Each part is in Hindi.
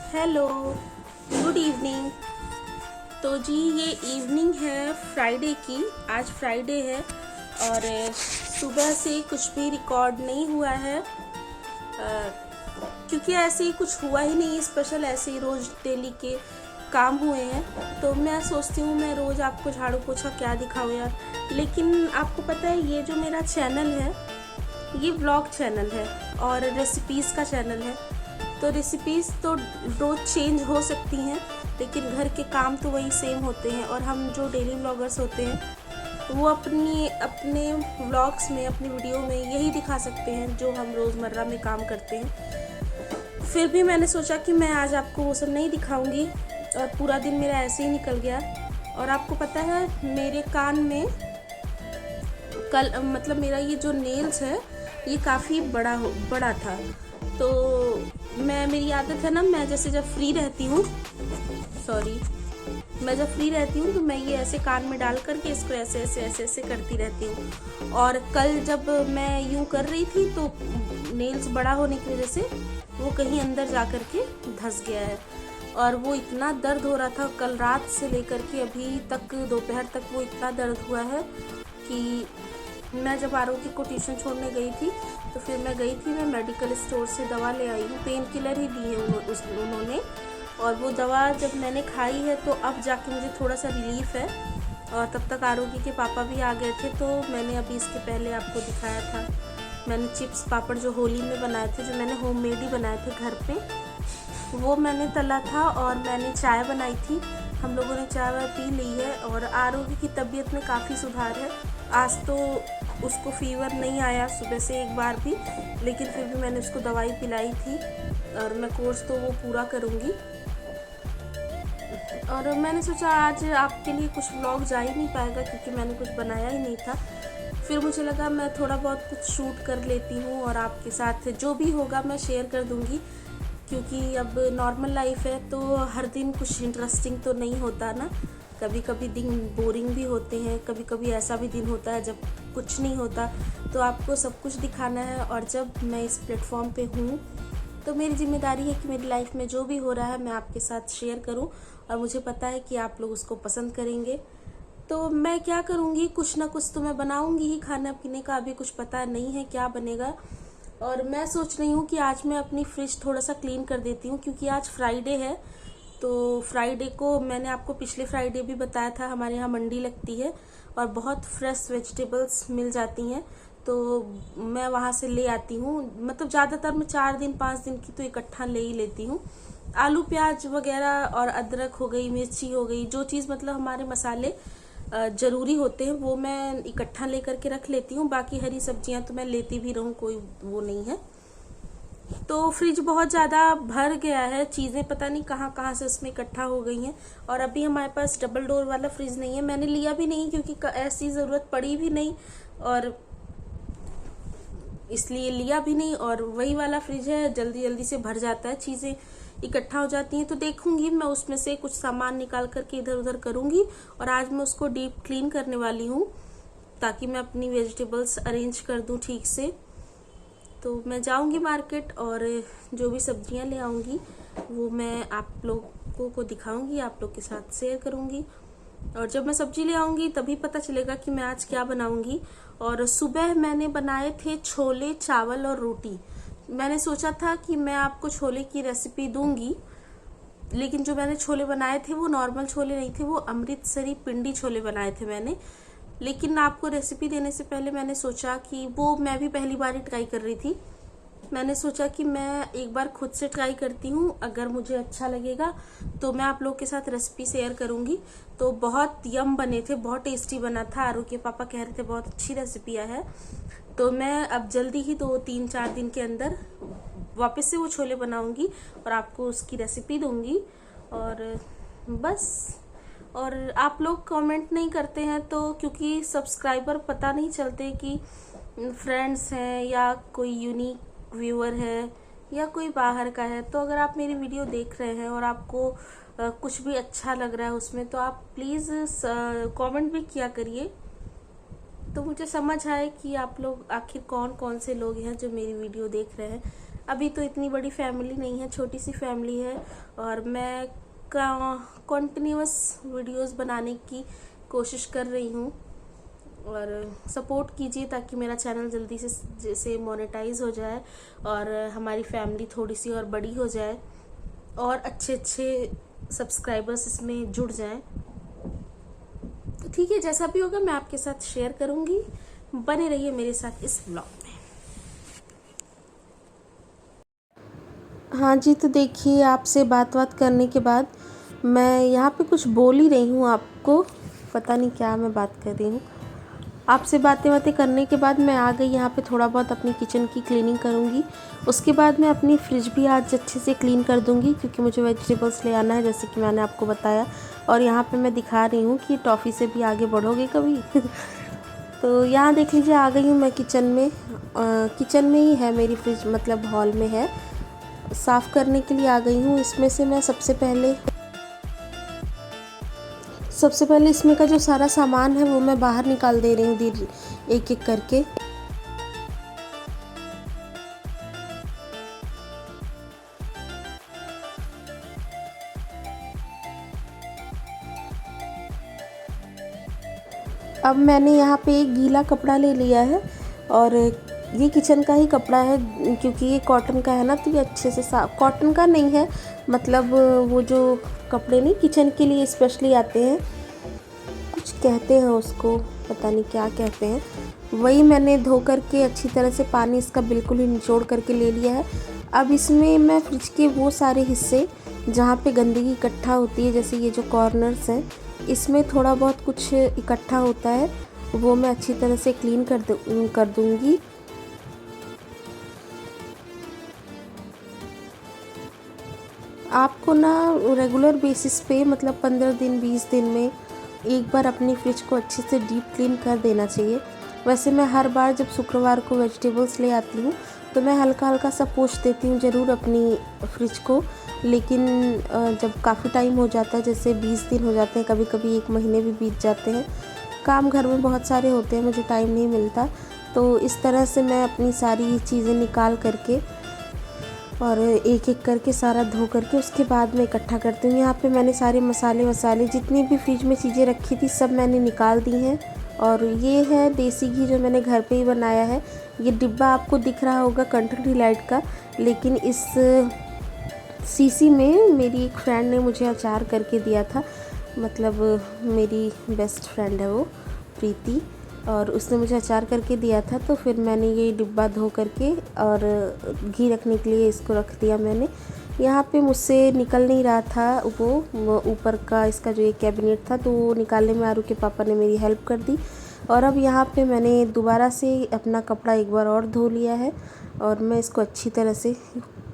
Hello, good evening. तो जी ये इवनिंग है फ्राइडे की। आज फ्राइडे है और सुबह से कुछ भी रिकॉर्ड नहीं हुआ है क्योंकि ऐसे ही कुछ हुआ ही नहीं स्पेशल। ऐसे ही रोज़ डेली के काम हुए हैं तो मैं सोचती हूँ मैं रोज़ आपको झाड़ू पोछा क्या दिखाऊँ यार। लेकिन आपको पता है ये जो मेरा चैनल है ये व्लॉग चैनल है और रेसिपीज़ का चैनल है। तो रेसिपीज़ तो रोज़ चेंज हो सकती हैं लेकिन घर के काम तो वही सेम होते हैं। और हम जो डेली व्लॉगर्स होते हैं वो अपने व्लॉग्स में अपनी वीडियो में यही दिखा सकते हैं जो हम रोज़मर्रा में काम करते हैं। फिर भी मैंने सोचा कि मैं आज आपको वो सब नहीं दिखाऊंगी और पूरा दिन मेरा ऐसे ही निकल गया। और आपको पता है मेरे कान में कल मतलब मेरा ये जो नेल्स है ये काफ़ी बड़ा था। तो मेरी आदत है ना, मैं जैसे जब फ्री रहती हूँ तो मैं ये ऐसे कान में डाल करके इसको ऐसे ऐसे ऐसे ऐसे करती रहती हूँ। और कल जब मैं यूँ कर रही थी तो नेल्स बड़ा होने की वजह से वो कहीं अंदर जा कर के धंस गया है और वो इतना दर्द हो रहा था कल रात से लेकर के अभी तक दोपहर तक वो इतना दर्द हुआ है कि मैं जब आरोग्य को ट्यूशन छोड़ने गई थी तो फिर मैं मेडिकल स्टोर से दवा ले आई हूँ। पेन किलर ही दी है उन्होंने और वो दवा जब मैंने खाई है तो अब जाके मुझे थोड़ा सा रिलीफ है। और तब तक आरोग्य के पापा भी आ गए थे तो मैंने अभी इसके पहले आपको दिखाया था मैंने चिप्स पापड़ जो होली में बनाए थे, जो मैंने होममेड ही बनाए थे घर पे, वो मैंने तला था। और मैंने चाय बनाई थी, हम लोगों ने चाय वाय पी ली है और आरोग्य की तबीयत में काफ़ी सुधार है। आज तो उसको फीवर नहीं आया सुबह से एक बार भी, लेकिन फिर भी मैंने उसको दवाई पिलाई थी और मैं कोर्स तो वो पूरा करूँगी। और मैंने सोचा आज आपके लिए कुछ व्लॉग जा ही नहीं पाएगा क्योंकि मैंने कुछ बनाया ही नहीं था। फिर मुझे लगा मैं थोड़ा बहुत कुछ शूट कर लेती हूँ और आपके साथ जो भी होगा मैं शेयर कर दूँगी क्योंकि अब नॉर्मल लाइफ है तो हर दिन कुछ इंटरेस्टिंग तो नहीं होता ना। कभी कभी दिन बोरिंग भी होते हैं, कभी कभी ऐसा भी दिन होता है जब कुछ नहीं होता। तो आपको सब कुछ दिखाना है और जब मैं इस प्लेटफॉर्म पे हूँ तो मेरी जिम्मेदारी है कि मेरी लाइफ में जो भी हो रहा है मैं आपके साथ शेयर करूँ और मुझे पता है कि आप लोग उसको पसंद करेंगे। तो मैं क्या करूँगी, कुछ ना कुछ तो मैं बनाऊँगी ही। खाने पीने का अभी कुछ पता नहीं है क्या बनेगा। और मैं सोच रही हूँ कि आज मैं अपनी फ्रिज थोड़ा सा क्लीन कर देती हूँ क्योंकि आज फ्राइडे है। तो फ्राइडे को मैंने आपको पिछले फ्राइडे भी बताया था हमारे यहाँ मंडी लगती है और बहुत फ्रेश वेजिटेबल्स मिल जाती हैं तो मैं वहाँ से ले आती हूँ। मतलब ज़्यादातर मैं 4 दिन 5 दिन की तो इकट्ठा ले ही लेती हूँ। आलू प्याज वगैरह और अदरक हो गई, मिर्ची हो गई, जो चीज़ मतलब हमारे मसाले ज़रूरी होते हैं वो मैं इकट्ठा लेकर के रख लेती हूँ। बाकी हरी सब्जियां तो मैं लेती भी रहूँ, कोई वो नहीं है। तो फ्रिज बहुत ज़्यादा भर गया है, चीज़ें पता नहीं कहाँ कहाँ से उसमें इकट्ठा हो गई हैं। और अभी हमारे पास डबल डोर वाला फ्रिज नहीं है, मैंने लिया भी नहीं क्योंकि ऐसी ज़रूरत पड़ी भी नहीं और इसलिए लिया भी नहीं। और वही वाला फ्रिज है, जल्दी जल्दी से भर जाता है, चीज़ें इकट्ठा हो जाती हैं। तो देखूंगी मैं उसमें से कुछ सामान निकाल करके इधर उधर करूंगी और आज मैं उसको डीप क्लीन करने वाली हूँ ताकि मैं अपनी वेजिटेबल्स अरेंज कर दूँ ठीक से। तो मैं जाऊंगी मार्केट और जो भी सब्जियां ले आऊंगी वो मैं आप लोगों को दिखाऊंगी, आप लोग के साथ शेयर करूंगी। और जब मैं सब्जी ले आऊंगी तभी पता चलेगा कि मैं आज क्या बनाऊंगी। और सुबह मैंने बनाए थे छोले चावल और रोटी। मैंने सोचा था कि मैं आपको छोले की रेसिपी दूंगी, लेकिन जो मैंने छोले बनाए थे वो नॉर्मल छोले नहीं थे, वो अमृतसरी पिंडी छोले बनाए थे मैंने। लेकिन आपको रेसिपी देने से पहले मैंने सोचा कि वो मैं भी पहली बार ही ट्राई कर रही थी, मैंने सोचा कि मैं एक बार खुद से ट्राई करती हूँ, अगर मुझे अच्छा लगेगा तो मैं आप लोग के साथ रेसिपी शेयर करूँगी। तो बहुत यम बने थे, बहुत टेस्टी बना था। आरोग्य के पापा कह रहे थे बहुत अच्छी रेसिपी है। तो मैं अब जल्दी ही 2-3-4 दिन के अंदर वापस से वो छोले बनाऊंगी और आपको उसकी रेसिपी दूंगी। और बस, और आप लोग कमेंट नहीं करते हैं तो क्योंकि सब्सक्राइबर पता नहीं चलते कि फ्रेंड्स हैं या कोई यूनिक व्यूअर है या कोई बाहर का है। तो अगर आप मेरी वीडियो देख रहे हैं और आपको कुछ भी अच्छा लग रहा है उसमें तो आप प्लीज़ कमेंट भी किया करिए तो मुझे समझ आए कि आप लोग आखिर कौन कौन से लोग हैं जो मेरी वीडियो देख रहे हैं। अभी तो इतनी बड़ी फैमिली नहीं है, छोटी सी फैमिली है और मैं कंटिन्यूअस वीडियोस बनाने की कोशिश कर रही हूँ और सपोर्ट कीजिए ताकि मेरा चैनल जल्दी से जैसे मोनेटाइज हो जाए और हमारी फैमिली थोड़ी सी और बड़ी हो जाए और अच्छे अच्छे सब्सक्राइबर्स इसमें जुड़ जाएं। तो ठीक है, जैसा भी होगा मैं आपके साथ शेयर करूंगी। बने रहिए मेरे साथ इस ब्लॉग में। हाँ जी, तो देखिए आपसे बात करने के बाद मैं यहाँ पे कुछ बोल ही रही हूँ आपको, पता नहीं क्या मैं बात कर रही हूँ। आपसे बातें करने के बाद मैं आ गई यहाँ पे, थोड़ा बहुत अपनी किचन की क्लीनिंग करूँगी। उसके बाद मैं अपनी फ्रिज भी आज अच्छे से क्लीन कर दूँगी क्योंकि मुझे वेजिटेबल्स ले आना है, जैसे कि मैंने आपको बताया। और यहाँ पे मैं दिखा रही हूँ कि टॉफ़ी से भी आगे बढ़ोगे कभी तो यहाँ देख लीजिए आ गई हूँ मैं किचन में। किचन में ही है मेरी फ्रिज, मतलब हॉल में है, साफ़ करने के लिए आ गई हूँ। इसमें से मैं सबसे पहले इसमें का जो सारा सामान है वो मैं बाहर निकाल दे रही हूँ एक एक करके। अब मैंने यहाँ पे एक गीला कपड़ा ले लिया है और ये किचन का ही कपड़ा है क्योंकि ये कॉटन का है ना, तो ये अच्छे से साफ, कॉटन का नहीं है, मतलब वो जो कपड़े नहीं किचन के लिए स्पेशली आते हैं, कुछ कहते हैं उसको, पता नहीं क्या कहते हैं, वही मैंने धो करके अच्छी तरह से पानी इसका बिल्कुल ही निचोड़ करके ले लिया है। अब इसमें मैं फ्रिज के वो सारे हिस्से जहाँ पे गंदगी इकट्ठा होती है, जैसे ये जो कॉर्नर्स हैं, इसमें थोड़ा बहुत कुछ इकट्ठा होता है, वो मैं अच्छी तरह से क्लीन कर दूँगी। आपको ना रेगुलर बेसिस पे, मतलब 15 दिन 20 दिन में एक बार अपनी फ्रिज को अच्छे से डीप क्लीन कर देना चाहिए। वैसे मैं हर बार जब शुक्रवार को वेजिटेबल्स ले आती हूँ तो मैं हल्का हल्का सा पोंछ देती हूँ ज़रूर अपनी फ्रिज को, लेकिन जब काफ़ी टाइम हो जाता है, जैसे 20 दिन हो जाते हैं, कभी कभी 1 महीने भी बीत जाते हैं, काम घर में बहुत सारे होते हैं, मुझे टाइम नहीं मिलता, तो इस तरह से मैं अपनी सारी चीज़ें निकाल करके और एक एक करके सारा धो करके उसके बाद में इकट्ठा करती हूँ। यहाँ पे मैंने सारे मसाले जितनी भी फ्रिज में चीज़ें रखी थी सब मैंने निकाल दी हैं। और ये है देसी घी जो मैंने घर पे ही बनाया है। ये डिब्बा आपको दिख रहा होगा कंट्री डिलाइट का, लेकिन इस सीसी में मेरी एक फ्रेंड ने मुझे अचार करके दिया था, मतलब मेरी बेस्ट फ्रेंड है वो प्रीति, और उसने मुझे अचार करके दिया था, तो फिर मैंने ये डिब्बा धो करके और घी रखने के लिए इसको रख दिया मैंने। यहाँ पे मुझसे निकल नहीं रहा था वो ऊपर का इसका जो एक कैबिनेट था, तो वो निकालने में आरू के पापा ने मेरी हेल्प कर दी। और अब यहाँ पे मैंने दोबारा से अपना कपड़ा एक बार और धो लिया है और मैं इसको अच्छी तरह से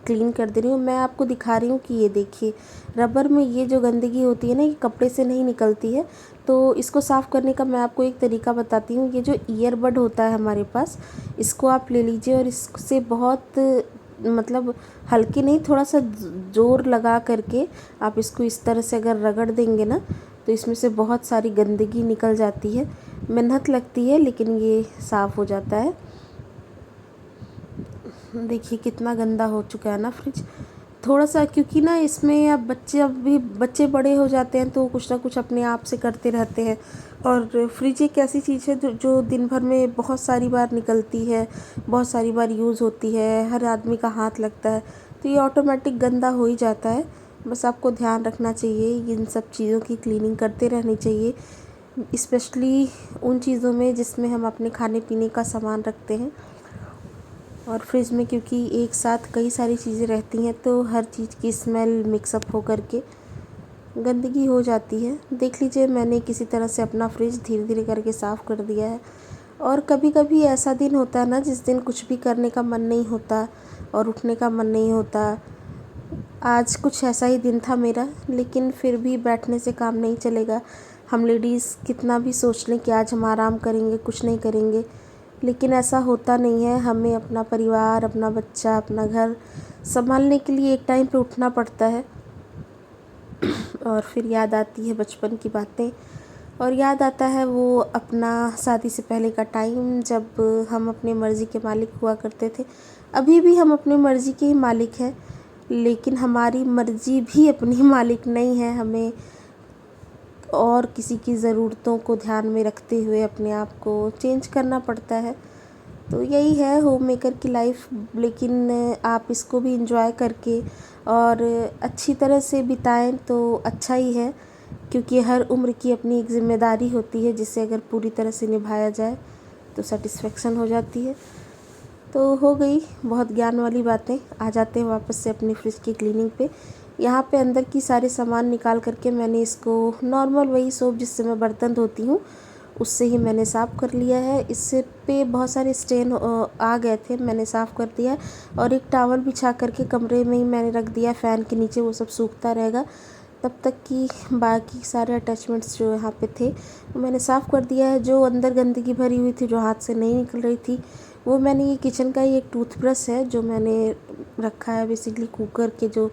क्लीन कर दे रही हूँ। मैं आपको दिखा रही हूँ कि ये देखिए, रबर में ये जो गंदगी होती है ना, ये कपड़े से नहीं निकलती है, तो इसको साफ़ करने का मैं आपको एक तरीका बताती हूँ। ये जो ईयरबड होता है हमारे पास, इसको आप ले लीजिए और इससे बहुत, मतलब हल्के नहीं, थोड़ा सा ज़ोर लगा करके आप इसको इस तरह से अगर रगड़ देंगे ना, तो इसमें से बहुत सारी गंदगी निकल जाती है। मेहनत लगती है लेकिन ये साफ़ हो जाता है। देखिए कितना गंदा हो चुका है ना फ्रिज, थोड़ा सा, क्योंकि ना इसमें अब बच्चे बड़े हो जाते हैं तो कुछ ना कुछ अपने आप से करते रहते हैं। और फ्रिज एक ऐसी चीज़ है जो दिन भर में बहुत सारी बार निकलती है, बहुत सारी बार यूज़ होती है, हर आदमी का हाथ लगता है, तो ये ऑटोमेटिक गंदा हो ही जाता है। बस आपको ध्यान रखना चाहिए, इन सब चीज़ों की क्लीनिंग करते रहनी चाहिए, स्पेशली उन चीज़ों में जिसमें हम अपने खाने पीने का सामान रखते हैं। और फ्रिज में क्योंकि एक साथ कई सारी चीज़ें रहती हैं तो हर चीज़ की स्मेल मिक्सअप हो करके गंदगी हो जाती है। देख लीजिए मैंने किसी तरह से अपना फ्रिज धीरे धीरे करके साफ़ कर दिया है। और कभी कभी ऐसा दिन होता है ना जिस दिन कुछ भी करने का मन नहीं होता और उठने का मन नहीं होता। आज कुछ ऐसा ही दिन था मेरा, लेकिन फिर भी बैठने से काम नहीं चलेगा। हम लेडीज़ कितना भी सोच लें कि आज हम आराम करेंगे, कुछ नहीं करेंगे, लेकिन ऐसा होता नहीं है। हमें अपना परिवार, अपना बच्चा, अपना घर संभालने के लिए एक टाइम पे उठना पड़ता है। और फिर याद आती है बचपन की बातें, और याद आता है वो अपना शादी से पहले का टाइम जब हम अपने मर्ज़ी के मालिक हुआ करते थे। अभी भी हम अपनी मर्ज़ी के ही मालिक हैं, लेकिन हमारी मर्ज़ी भी अपनी मालिक नहीं है। हमें और किसी की ज़रूरतों को ध्यान में रखते हुए अपने आप को चेंज करना पड़ता है। तो यही है होम मेकर की लाइफ। लेकिन आप इसको भी इंजॉय करके और अच्छी तरह से बिताएं तो अच्छा ही है, क्योंकि हर उम्र की अपनी एक ज़िम्मेदारी होती है, जिसे अगर पूरी तरह से निभाया जाए तो सेटिस्फेक्शन हो जाती है। तो हो गई बहुत ज्ञान वाली बातें। आ जाते हैं वापस से अपनी फ्रिज की क्लीनिंग पे। यहाँ पे अंदर की सारे सामान निकाल करके मैंने इसको नॉर्मल वही सोप जिससे मैं बर्तन धोती हूँ उससे ही मैंने साफ़ कर लिया है। इससे पे बहुत सारे स्टेन आ गए थे, मैंने साफ़ कर दिया और एक टॉवल बिछा करके कमरे में ही मैंने रख दिया फ़ैन के नीचे, वो सब सूखता रहेगा तब तक कि बाकी सारे अटैचमेंट्स जो यहाँ पे थे वो मैंने साफ़ कर दिया है। जो अंदर गंदगी भरी हुई थी, जो हाथ से नहीं निकल रही थी, वो मैंने ये किचन का ही एक टूथब्रश है जो मैंने रखा है बेसिकली कुकर के जो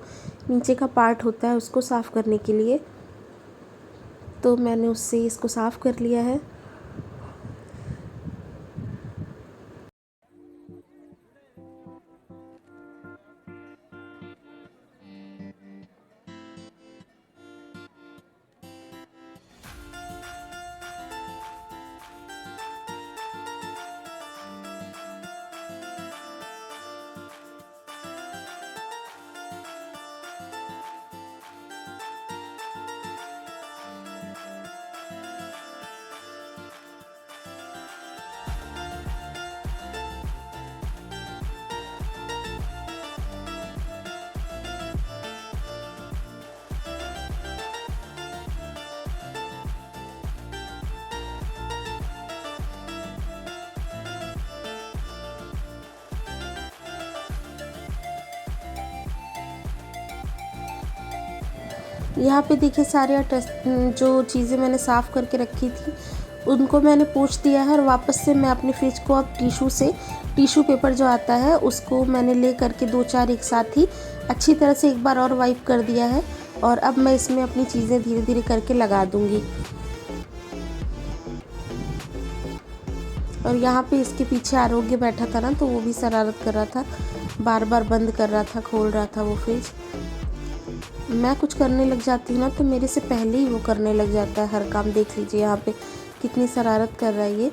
नीचे का पार्ट होता है उसको साफ़ करने के लिए। तो मैंने उससे इसको साफ़ कर लिया है। यहाँ पे देखिए सारे जो चीज़ें मैंने साफ़ करके रखी थी उनको मैंने पोंछ दिया है और वापस से मैं अपने फ्रिज को अब टिश्यू पेपर जो आता है उसको मैंने ले करके 2-4 एक साथ ही अच्छी तरह से एक बार और वाइप कर दिया है। और अब मैं इसमें अपनी चीज़ें धीरे धीरे करके लगा दूँगी। और यहाँ पे इसके पीछे आरोग्य बैठा था ना, तो वो भी शरारत कर रहा था, बार बार बंद कर रहा था, खोल रहा था वो फ्रिज। मैं कुछ करने लग जाती हूँ ना तो मेरे से पहले ही वो करने लग जाता है हर काम। देख लीजिए यहाँ पे कितनी शरारत कर रहा है ये।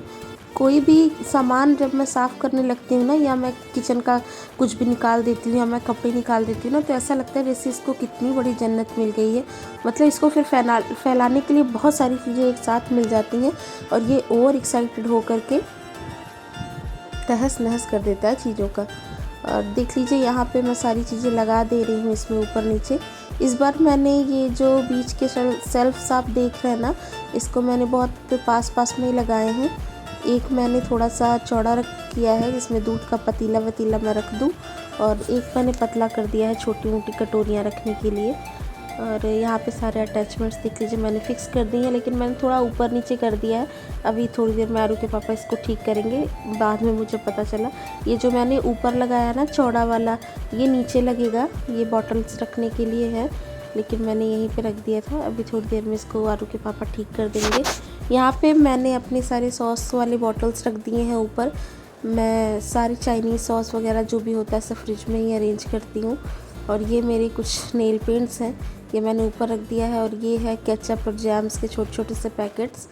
कोई भी सामान जब मैं साफ़ करने लगती हूँ ना, या मैं किचन का कुछ भी निकाल देती हूँ या मैं कपड़े निकाल देती हूँ ना, तो ऐसा लगता है जैसे इसको कितनी बड़ी जन्नत मिल गई है। मतलब इसको फिर फैलाने के लिए बहुत सारी चीज़ें एक साथ मिल जाती हैं और ये ओवर एक्साइटेड होकर के तहस नहस कर देता है चीज़ों का। और देख लीजिए यहाँ पे मैं सारी चीज़ें लगा दे रही हूँ इसमें ऊपर नीचे। इस बार मैंने ये जो बीच के सेल्फ्स आप देख रहे हैं ना, इसको मैंने बहुत पास में ही लगाए हैं। एक मैंने थोड़ा सा चौड़ा किया है जिसमें दूध का पतीला वतीला मैं रख दूँ, और एक मैंने पतला कर दिया है छोटी मोटी कटोरियाँ रखने के लिए। और यहाँ पे सारे अटैचमेंट्स देख लीजिए मैंने फिक्स कर दिए हैं, लेकिन मैंने थोड़ा ऊपर नीचे कर दिया है। अभी थोड़ी देर में आरू के पापा इसको ठीक करेंगे। बाद में मुझे पता चला ये जो मैंने ऊपर लगाया ना चौड़ा वाला, ये नीचे लगेगा, ये बॉटल्स रखने के लिए है, लेकिन मैंने यहीं पे रख दिया था। अभी थोड़ी देर में इसको आरू के पापा ठीक कर देंगे। यहाँ पे मैंने अपने सारे सॉस वाले बॉटल्स रख दिए हैं ऊपर। मैं सारी चाइनीज़ सॉस वगैरह जो भी होता है सब फ्रिज में ही अरेंज करती हूँ। और ये मेरे कुछ नेल पेंट्स हैं, ये मैंने ऊपर रख दिया है। और ये है केचप और जैम्स के छोटे छोटे से पैकेट्स।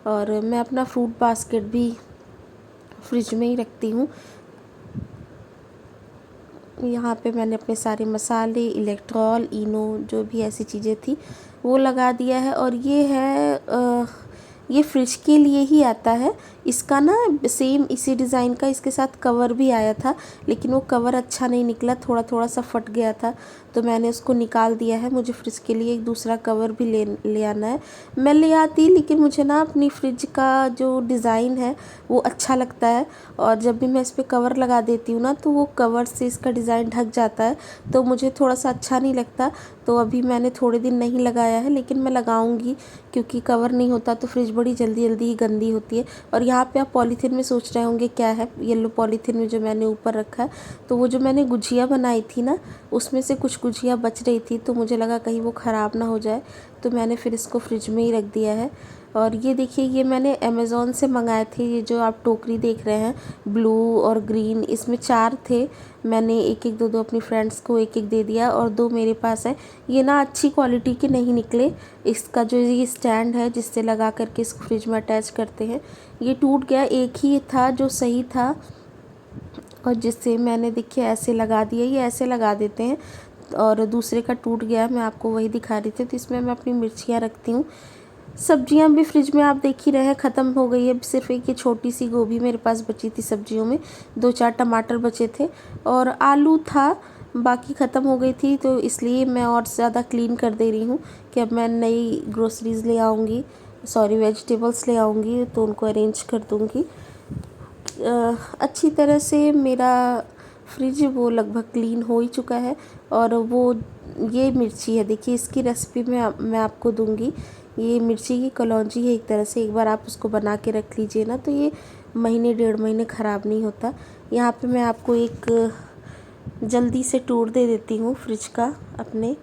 और मैं अपना फ्रूट बास्केट भी फ्रिज में ही रखती हूँ। यहाँ पे मैंने अपने सारे मसाले, इलेक्ट्रॉल, इनो, जो भी ऐसी चीज़ें थी वो लगा दिया है। और ये है ये फ्रिज के लिए ही आता है। इसका ना सेम इसी डिज़ाइन का इसके साथ कवर भी आया था, लेकिन वो कवर अच्छा नहीं निकला, थोड़ा सा फट गया था, तो मैंने उसको निकाल दिया है। मुझे फ्रिज के लिए एक दूसरा कवर भी ले आना है। मैं ले आती, लेकिन मुझे ना अपनी फ्रिज का जो डिज़ाइन है वो अच्छा लगता है, और जब भी मैं इस पर कवर लगा देती हूँ ना तो वो कवर से इसका डिज़ाइन ढक जाता है, तो मुझे थोड़ा सा अच्छा नहीं लगता। तो अभी मैंने थोड़े दिन नहीं लगाया है, लेकिन मैं लगाऊंगी, क्योंकि कवर नहीं होता तो फ्रिज बड़ी जल्दी ही गंदी होती है। और यहाँ पे आप पॉलीथीन में सोच रहे होंगे क्या है, येलो पॉलीथीन में जो मैंने ऊपर रखा है, तो वो जो मैंने गुजिया बनाई थी ना, उसमें से कुछ गुजिया बच रही थी, तो मुझे लगा कहीं वो ख़राब ना हो जाए, तो मैंने फिर इसको फ्रिज में ही रख दिया है। और ये देखिए, ये मैंने अमेज़ोन से मंगाए थे। ये जो आप टोकरी देख रहे हैं ब्लू और ग्रीन, इसमें 4 थे। मैंने एक एक दो दो अपनी फ्रेंड्स को एक एक दे दिया और 2 मेरे पास है। ये ना अच्छी क्वालिटी के नहीं निकले। इसका जो ये स्टैंड है जिससे लगा करके इसको फ्रिज में अटैच करते हैं, ये टूट गया। एक ही था जो सही था और जिससे मैंने देखिए ऐसे लगा दिया। ये ऐसे लगा देते हैं और दूसरे का टूट गया। मैं आपको वही दिखा रही थी। तो इसमें मैं अपनी मिर्चियाँ रखती हूँ। सब्जियां भी फ्रिज में आप देख ही रहे हैं ख़त्म हो गई है। सिर्फ एक ये छोटी सी गोभी मेरे पास बची थी सब्जियों में, 2-4 टमाटर बचे थे और आलू था, बाकी ख़त्म हो गई थी। तो इसलिए मैं और ज़्यादा क्लीन कर दे रही हूँ कि अब मैं नई ग्रोसरीज़ ले आऊँगी, सॉरी वेजिटेबल्स ले आऊँगी तो उनको अरेंज कर दूँगी। अच्छी तरह से मेरा फ्रिज वो लगभग क्लीन हो ही चुका है। और वो ये मिर्ची है, देखिए इसकी रेसिपी मैं आपको दूंगी। ये मिर्ची की कलौंजी है एक तरह से। एक बार आप उसको बना के रख लीजिए ना तो ये महीने 1.5 महीने ख़राब नहीं होता। यहाँ पे मैं आपको एक जल्दी से टूर दे देती हूँ फ्रिज का अपने।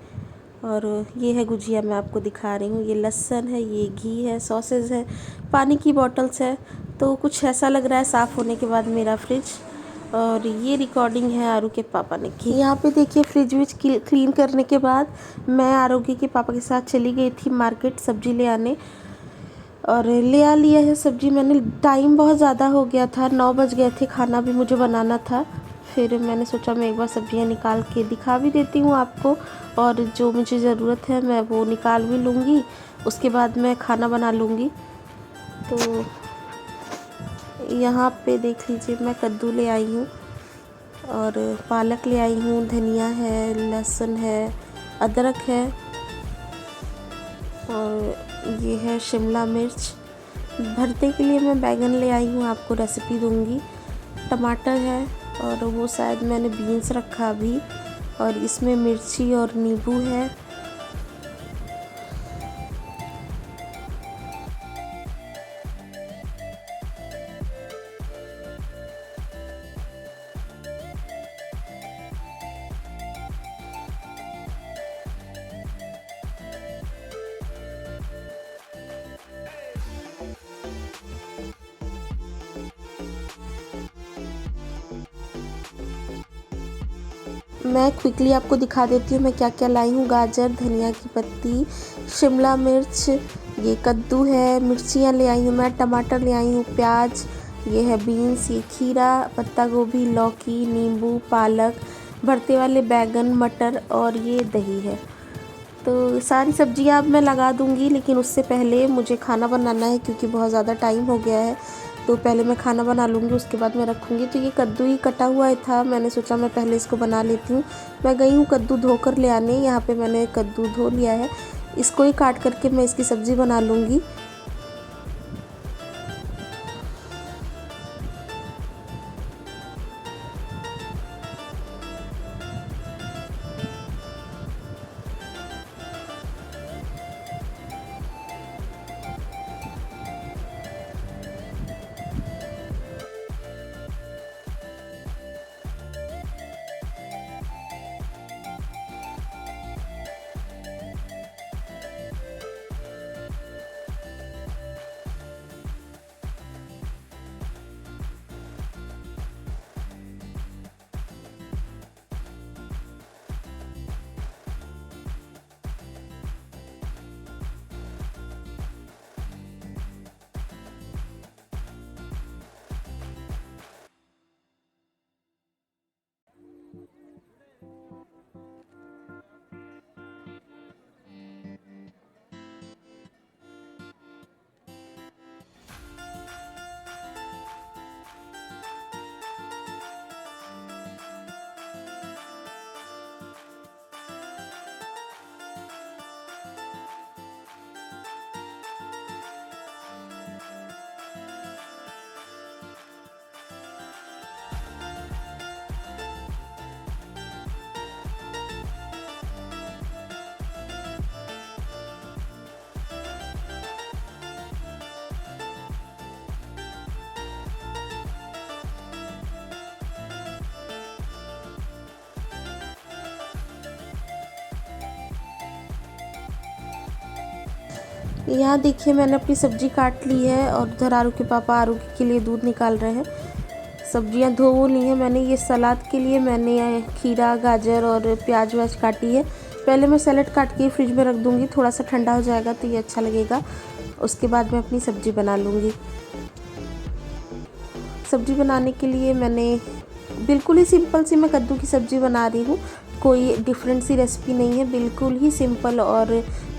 और ये है गुजिया, मैं आपको दिखा रही हूँ। ये लहसुन है, ये घी है, सॉसेज है, पानी की बॉटल्स है। तो कुछ ऐसा लग रहा है साफ़ होने के बाद मेरा फ्रिज। और ये रिकॉर्डिंग है आरू के पापा ने की। यहाँ पे देखिए फ्रिज विज क्लीन करने के बाद मैं आरोग्य के पापा के साथ चली गई थी मार्केट सब्जी ले आने और ले आ लिया है सब्जी मैंने। टाइम बहुत ज़्यादा हो गया था, 9 बज गए थे, खाना भी मुझे बनाना था। फिर मैंने सोचा मैं एक बार सब्जियां निकाल के दिखा भी देती हूँ आपको और जो मुझे ज़रूरत है मैं वो निकाल भी लूँगी, उसके बाद मैं खाना बना लूँगी। तो यहाँ पे देख लीजिए मैं कद्दू ले आई हूँ और पालक ले आई हूँ, धनिया है, लहसुन है, अदरक है और ये है शिमला मिर्च। भरते के लिए मैं बैगन ले आई हूँ, आपको रेसिपी दूँगी। टमाटर है और वो शायद मैंने बीन्स रखा अभी। और इसमें मिर्ची और नींबू है। मैं क्विकली आपको दिखा देती हूँ मैं क्या क्या लाई हूँ। गाजर, धनिया की पत्ती, शिमला मिर्च, ये कद्दू है, मिर्चियाँ ले आई हूँ मैं, टमाटर ले आई हूँ, प्याज, ये है बीन्स, ये खीरा, पत्ता गोभी, लौकी, नींबू, पालक, भरते वाले बैगन, मटर और ये दही है। तो सारी सब्जियां अब मैं लगा दूंगी, लेकिन उससे पहले मुझे खाना बनाना है क्योंकि बहुत ज़्यादा टाइम हो गया है। तो पहले मैं खाना बना लूँगी, उसके बाद मैं रखूँगी। तो ये कद्दू ही कटा हुआ था, मैंने सोचा मैं पहले इसको बना लेती हूँ। मैं गई हूँ कद्दू धोकर ले आने। यहाँ पे मैंने कद्दू धो लिया है, इसको ही काट करके मैं इसकी सब्ज़ी बना लूँगी। यहाँ देखिए मैंने अपनी सब्ज़ी काट ली है और उधर आरू के पापा आरू के लिए दूध निकाल रहे हैं। सब्जियाँ धो ली हैं मैंने। ये सलाद के लिए मैंने खीरा गाजर और प्याज व्याज काटी है। पहले मैं सैलेड काट के फ्रिज में रख दूँगी, थोड़ा सा ठंडा हो जाएगा तो ये अच्छा लगेगा। उसके बाद मैं अपनी सब्ज़ी बना लूँगी। सब्ज़ी बनाने के लिए मैंने बिल्कुल ही सिंपल सी मैं कद्दू की सब्ज़ी बना रही हूँ। कोई डिफरेंट सी रेसिपी नहीं है, बिल्कुल ही सिंपल और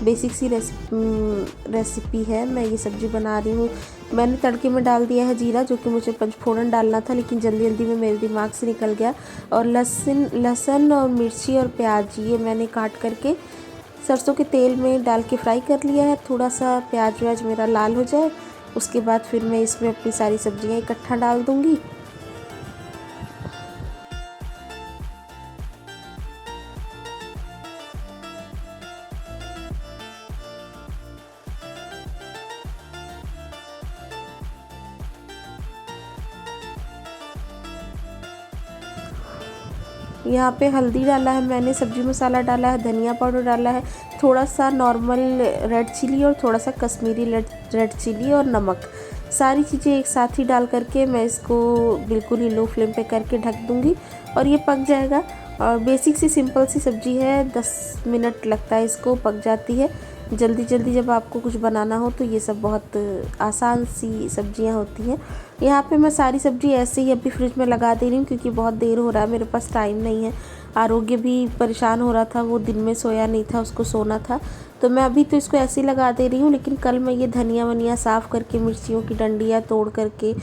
बेसिक सी रेसिपी है। मैं ये सब्ज़ी बना रही हूँ। मैंने तड़के में डाल दिया है जीरा, जो कि मुझे पंचफोड़न डालना था लेकिन जल्दी जल्दी में मेरे दिमाग से निकल गया। और लहसुन और मिर्ची और प्याज ये मैंने काट करके सरसों के तेल में डाल के फ्राई कर लिया है। थोड़ा सा प्याज व्याज मेरा लाल हो जाए उसके बाद फिर मैं इसमें अपनी सारी सब्जियाँ इकट्ठा डाल दूँगी। यहाँ पे हल्दी डाला है मैंने, सब्जी मसाला डाला है, धनिया पाउडर डाला है, थोड़ा सा नॉर्मल रेड चिली और थोड़ा सा कश्मीरी रेड चिली और नमक, सारी चीज़ें एक साथ ही डाल करके मैं इसको बिल्कुल ही लो फ्लेम पे करके ढक दूँगी और ये पक जाएगा। और बेसिक सी सिंपल सी सब्ज़ी है, 10 मिनट लगता है इसको, पक जाती है। जल्दी जल्दी जब आपको कुछ बनाना हो तो ये सब बहुत आसान सी सब्जियां होती हैं। यहाँ पे मैं सारी सब्ज़ी ऐसे ही अभी फ्रिज में लगा दे रही हूँ क्योंकि बहुत देर हो रहा है, मेरे पास टाइम नहीं है। आरोग्य भी परेशान हो रहा था, वो दिन में सोया नहीं था, उसको सोना था, तो मैं अभी तो इसको ऐसे ही लगा दे रही हूँ। लेकिन कल मैं ये धनिया वनिया साफ़ करके, मिर्चियों की डंडियाँ तोड़ करके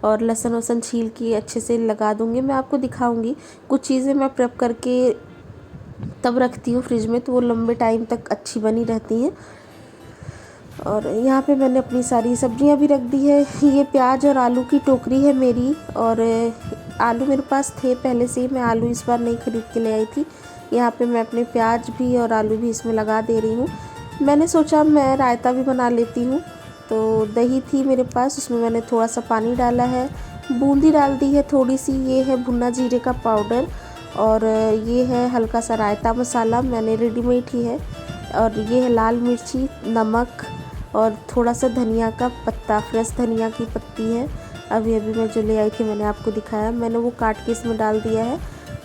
और लहसुन वसन छील के अच्छे से लगा दूँगी। मैं आपको दिखाऊँगी। कुछ चीज़ें मैं प्रेप करके तब रखती हूँ फ्रिज में तो वो लंबे टाइम तक अच्छी बनी रहती हैं। और यहाँ पे मैंने अपनी सारी सब्जियाँ भी रख दी है। ये प्याज और आलू की टोकरी है मेरी, और आलू मेरे पास थे पहले से ही, मैं आलू इस बार नहीं खरीद के ले आई थी। यहाँ पे मैं अपने प्याज भी और आलू भी इसमें लगा दे रही हूँ। मैंने सोचा मैं रायता भी बना लेती हूँ, तो दही थी मेरे पास, उसमें मैंने थोड़ा सा पानी डाला है, बूंदी डाल दी है थोड़ी सी। ये है भुना जीरे का पाउडर और ये है हल्का सा रायता मसाला, मैंने रेडीमेड ही है। और ये है लाल मिर्ची, नमक और थोड़ा सा धनिया का पत्ता, फ्रेश धनिया की पत्ती है। अभी अभी मैं जो ले आई थी मैंने आपको दिखाया, मैंने वो काट के इसमें डाल दिया है।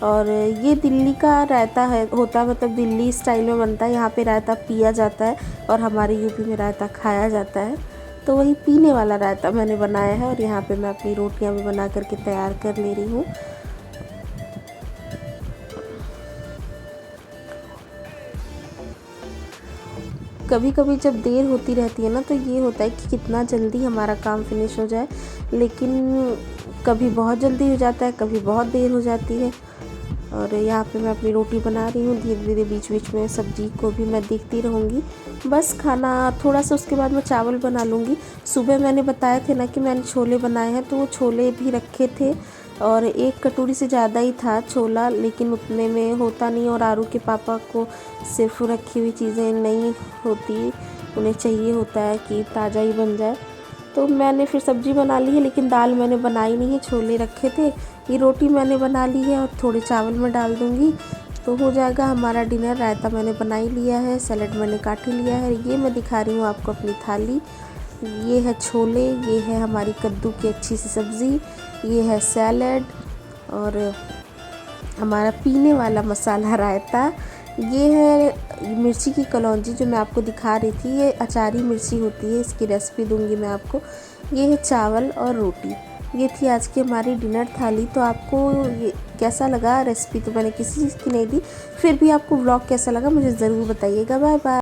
और ये दिल्ली का रायता होता है, मतलब दिल्ली स्टाइल में बनता है। यहाँ पे रायता पिया जाता है और हमारे यूपी में रायता खाया जाता है, तो वही पीने वाला रायता मैंने बनाया है। और यहाँ पे मैं अपनी रोटियाँ भी बना करके तैयार कर ले रही हूँ। कभी कभी जब देर होती रहती है ना, तो ये होता है कि कितना जल्दी हमारा काम फिनिश हो जाए, लेकिन कभी बहुत जल्दी हो जाता है, कभी बहुत देर हो जाती है। और यहाँ पे मैं अपनी रोटी बना रही हूँ, धीरे धीरे बीच बीच में सब्जी को भी मैं देखती रहूँगी। बस खाना थोड़ा सा, उसके बाद मैं चावल बना लूँगी। सुबह मैंने बताया थे ना कि मैंने छोले बनाए हैं, तो वो छोले भी रखे थे और एक कटोरी से ज़्यादा ही था छोला, लेकिन उतने में होता नहीं। और आरू के पापा को सिर्फ रखी हुई चीज़ें नहीं होती, उन्हें चाहिए होता है कि ताज़ा ही बन जाए। तो मैंने फिर सब्ज़ी बना ली है, लेकिन दाल मैंने बनाई नहीं है, छोले रखे थे। ये रोटी मैंने बना ली है और थोड़े चावल में डाल दूँगी तो हो जाएगा हमारा डिनर। रायता मैंने बना ही लिया है, सैलेड मैंने काट ही लिया है। ये मैं दिखा रही हूँ आपको अपनी थाली। ये है छोले, ये है हमारी कद्दू की अच्छी सी सब्ज़ी, ये है सैलेड और हमारा पीने वाला मसाला रायता। ये है मिर्ची की कलौंजी जो मैं आपको दिखा रही थी, ये अचारी मिर्ची होती है, इसकी रेसिपी दूंगी मैं आपको। ये है चावल और रोटी। ये थी आज की हमारी डिनर थाली। तो आपको ये कैसा लगा? रेसिपी तो मैंने किसी चीज़ की नहीं दी, फिर भी आपको व्लॉग कैसा लगा मुझे ज़रूर बताइएगा। Bye bye.